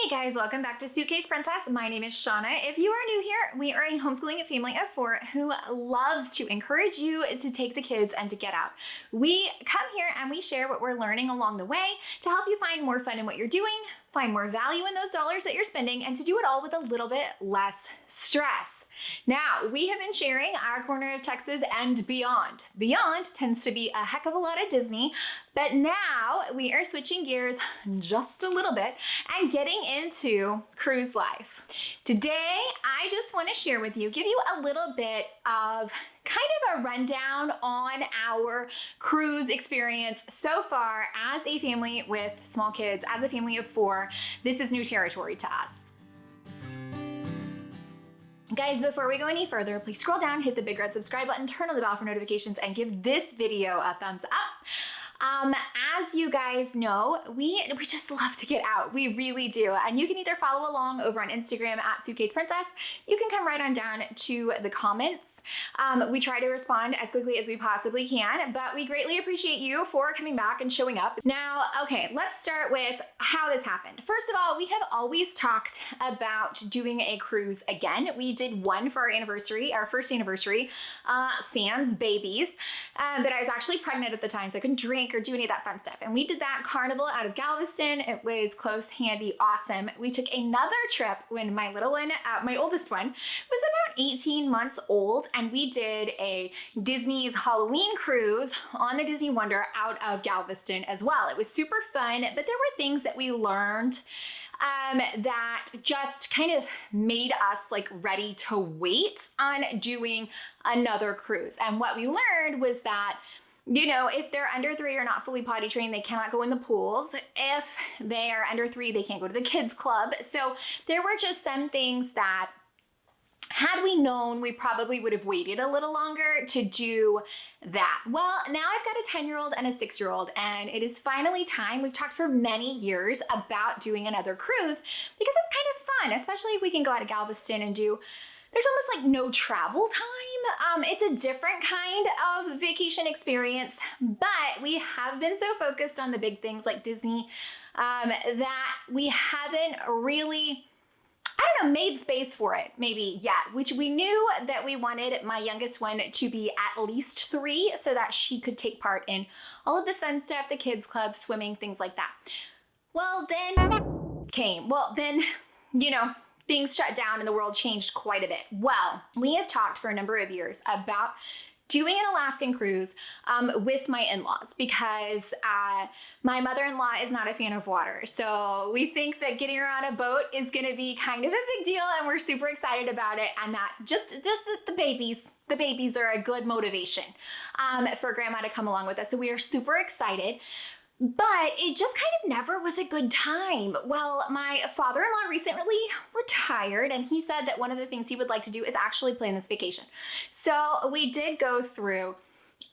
Hey guys, welcome back to Suitcase Princess. My name is Shanna. If you are new here, we are a homeschooling family of 4 who loves to encourage you to take the kids and to get out. We come here and we share what we're learning along the way to help you find more fun in what you're doing, find more value in those dollars that you're spending, and to do it all with a little bit less stress. Now, we have been sharing our corner of Texas and beyond. Beyond tends to be a heck of a lot of Disney, but now we are switching gears just a little bit and getting into cruise life. Today, I just want to share with you, give you a little bit of kind of a rundown on our cruise experience so far as a family with small kids, as a family of 4. This is new territory to us. Guys, before we go any further, please scroll down, hit the big red subscribe button, turn on the bell for notifications, and give this video a thumbs up. As you guys know, we just love to get out. We really do. And you can either follow along over on Instagram at Suitcase Princess. You can come right on down to the comments. We try to respond as quickly as we possibly can, but we greatly appreciate you for coming back and showing up. Now, okay, let's start with how this happened. First of all, we have always talked about doing a cruise again. We did one for our anniversary, our first anniversary, sans babies, but I was actually pregnant at the time, so I couldn't drink or do any of that fun stuff. And we did that carnival out of Galveston. It was close, handy, awesome. We took another trip when my little one, my oldest one, was about 18 months old, and we did a Disney's Halloween cruise on the Disney Wonder out of Galveston as well. It was super fun, but there were things that we learned that just kind of made us like ready to wait on doing another cruise. And what we learned was that, you know, if they're under 3 or not fully potty trained, they cannot go in the pools. If they are under 3, they can't go to the kids club. So there were just some things that, had we known, we probably would have waited a little longer to do that. Well, now I've got a 10-year-old and a 6-year-old, and it is finally time. We've talked for many years about doing another cruise because it's kind of fun, especially if we can go out of Galveston and do, there's almost like no travel time. It's a different kind of vacation experience, but we have been so focused on the big things like Disney that we haven't really, made space for it maybe yet, which we knew that we wanted my youngest one to be at least 3 so that she could take part in all of the fun stuff, the kids club, swimming, things like that. Well, then you know, things shut down and the world changed quite a bit. Well, we have talked for a number of years about doing an Alaskan cruise with my in-laws because my mother-in-law is not a fan of water. So we think that getting her on a boat is gonna be kind of a big deal, and we're super excited about it, and that just the babies are a good motivation for grandma to come along with us. So we are super excited. But it just kind of never was a good time. Well, my father-in-law recently retired, and he said that one of the things he would like to do is actually plan this vacation. So we did go through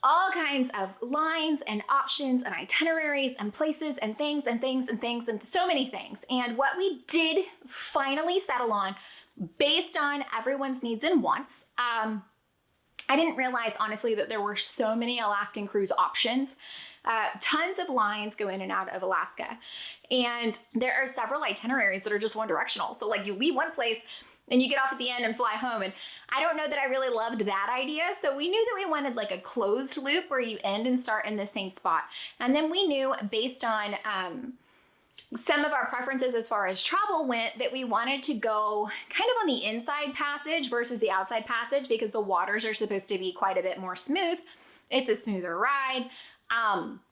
all kinds of lines and options and itineraries and places and things and so many things. And what we did finally settle on, based on everyone's needs and wants, I didn't realize, honestly, that there were so many Alaskan cruise options. Tons of lines go in and out of Alaska. And there are several itineraries that are just one directional. So like you leave one place and you get off at the end and fly home. And I don't know that I really loved that idea. So we knew that we wanted like a closed loop where you end and start in the same spot. And then we knew, based on some of our preferences as far as travel went, that we wanted to go kind of on the inside passage versus the outside passage because the waters are supposed to be quite a bit more smooth. It's a smoother ride.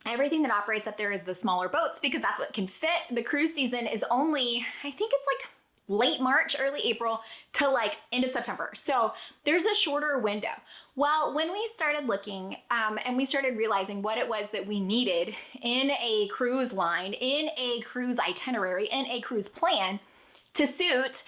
Everything that operates up there is the smaller boats because that's what can fit. The cruise season is only, I think it's like late March, early April to like end of September. So there's a shorter window. Well, when we started looking and we started realizing what it was that we needed in a cruise line, in a cruise itinerary, in a cruise plan to suit,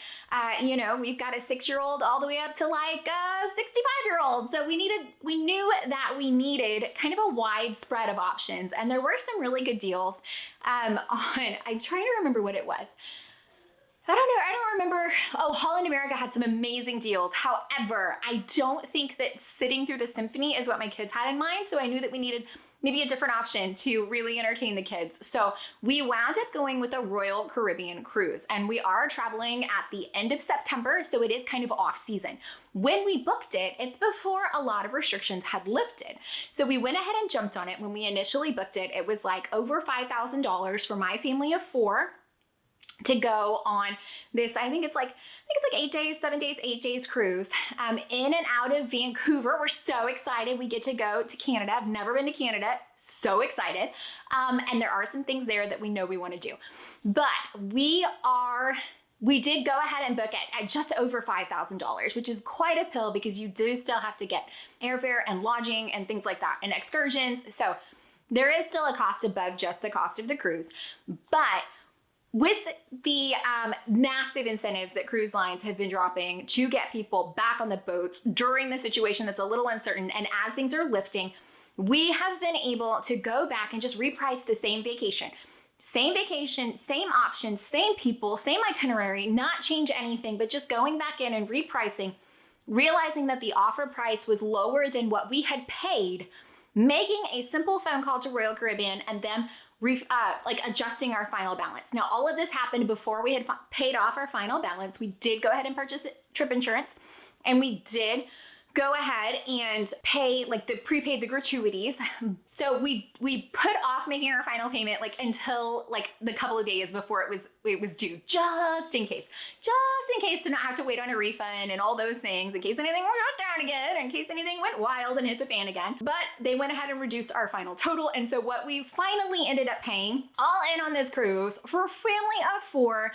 you know, we've got a 6-year-old all the way up to like a 65-year-old. So we knew that we needed kind of a wide spread of options. And there were some really good deals I'm trying to remember what it was. I don't remember. Oh, Holland America had some amazing deals. However, I don't think that sitting through the symphony is what my kids had in mind. So I knew that we needed maybe a different option to really entertain the kids. So we wound up going with a Royal Caribbean cruise, and we are traveling at the end of September, so it is kind of off season. When we booked it, it's before a lot of restrictions had lifted. So we went ahead and jumped on it. When we initially booked it, it was like over $5,000 for my family of 4 to go on this, I think it's like 8 days, 7 days, 8 days cruise in and out of Vancouver. We're so excited. We get to go to Canada. I've never been to Canada. So excited. And there are some things there that we know we want to do. But we did go ahead and book it at just over $5,000, which is quite a pill because you do still have to get airfare and lodging and things like that and excursions. So there is still a cost above just the cost of the cruise. But with the massive incentives that cruise lines have been dropping to get people back on the boats during the situation that's a little uncertain, and as things are lifting, we have been able to go back and just reprice the same vacation. Same vacation, same options, same people, same itinerary, not change anything, but just going back in and repricing, realizing that the offer price was lower than what we had paid, making a simple phone call to Royal Caribbean and them adjusting our final balance. Now, all of this happened before we had paid off our final balance. We did go ahead and purchase trip insurance, and we did go ahead and pay prepaid the gratuities. So we put off making our final payment until the couple of days before it was due, just in case to not have to wait on a refund and all those things, in case anything went down again, in case anything went wild and hit the fan again. But they went ahead and reduced our final total. And so what we finally ended up paying all in on this cruise for a family of 4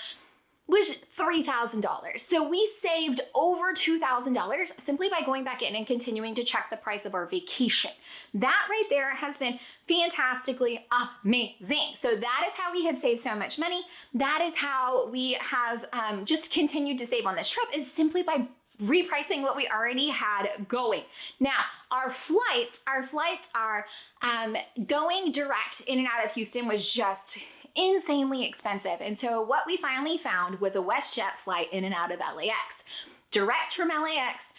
was $3,000. So we saved over $2,000 simply by going back in and continuing to check the price of our vacation. That right there has been fantastically amazing. So that is how we have saved so much money. That is how we have just continued to save on this trip, is simply by repricing what we already had going. Now, our flights are going direct in and out of Houston was just insanely expensive. And so what we finally found was a WestJet flight in and out of LAX. Direct from LAX,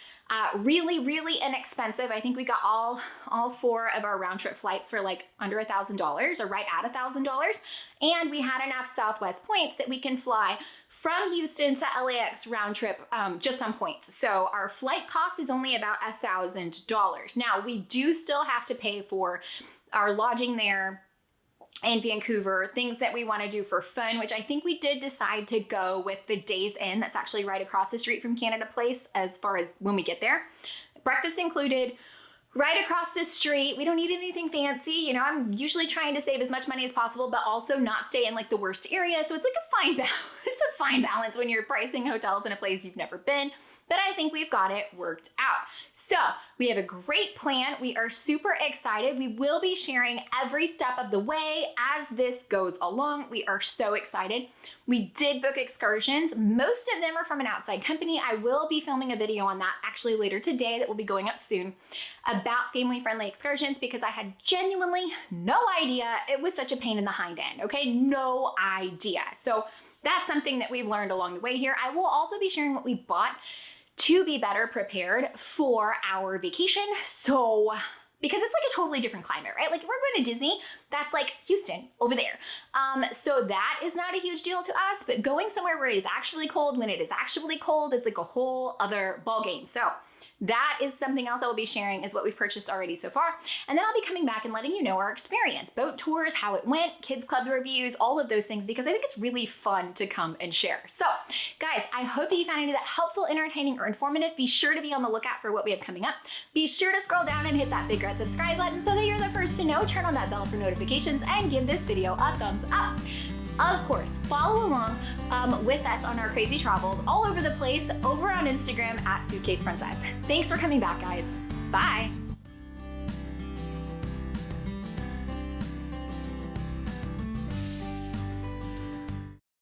really, really inexpensive. I think we got all 4 of our round trip flights for under $1,000 or right at $1,000. And we had enough Southwest points that we can fly from Houston to LAX round trip just on points. So our flight cost is only about $1,000. Now, we do still have to pay for our lodging there in Vancouver, things that we want to do for fun, which I think we did decide to go with the Days Inn that's actually right across the street from Canada Place as far as when we get there. Breakfast included, right across the street. We don't need anything fancy. You know, I'm usually trying to save as much money as possible, but also not stay in the worst area. So it's a fine balance. It's a fine balance when you're pricing hotels in a place you've never been. But I think we've got it worked out. So we have a great plan. We are super excited. We will be sharing every step of the way as this goes along. We are so excited. We did book excursions. Most of them are from an outside company. I will be filming a video on that actually later today that will be going up soon about family-friendly excursions, because I had genuinely no idea it was such a pain in the hind end, okay? No idea. So that's something that we've learned along the way here. I will also be sharing what we bought to be better prepared for our vacation. So, because it's a totally different climate, right? We're going to Disney, that's Houston over there. So that is not a huge deal to us, but going somewhere where it is actually cold, when it is actually cold, is a whole other ballgame. So that is something else I will be sharing, is what we've purchased already so far. And then I'll be coming back and letting you know our experience, boat tours, how it went, kids club reviews, all of those things, because I think it's really fun to come and share. So guys, I hope that you found any of that helpful, entertaining, or informative. Be sure to be on the lookout for what we have coming up. Be sure to scroll down and hit that big red subscribe button so that you're the first to know. Turn on that bell for notifications and give this video a thumbs up. Of course, follow along with us on our crazy travels all over the place over on Instagram at Suitcase Princess. Thanks for coming back, guys. Bye.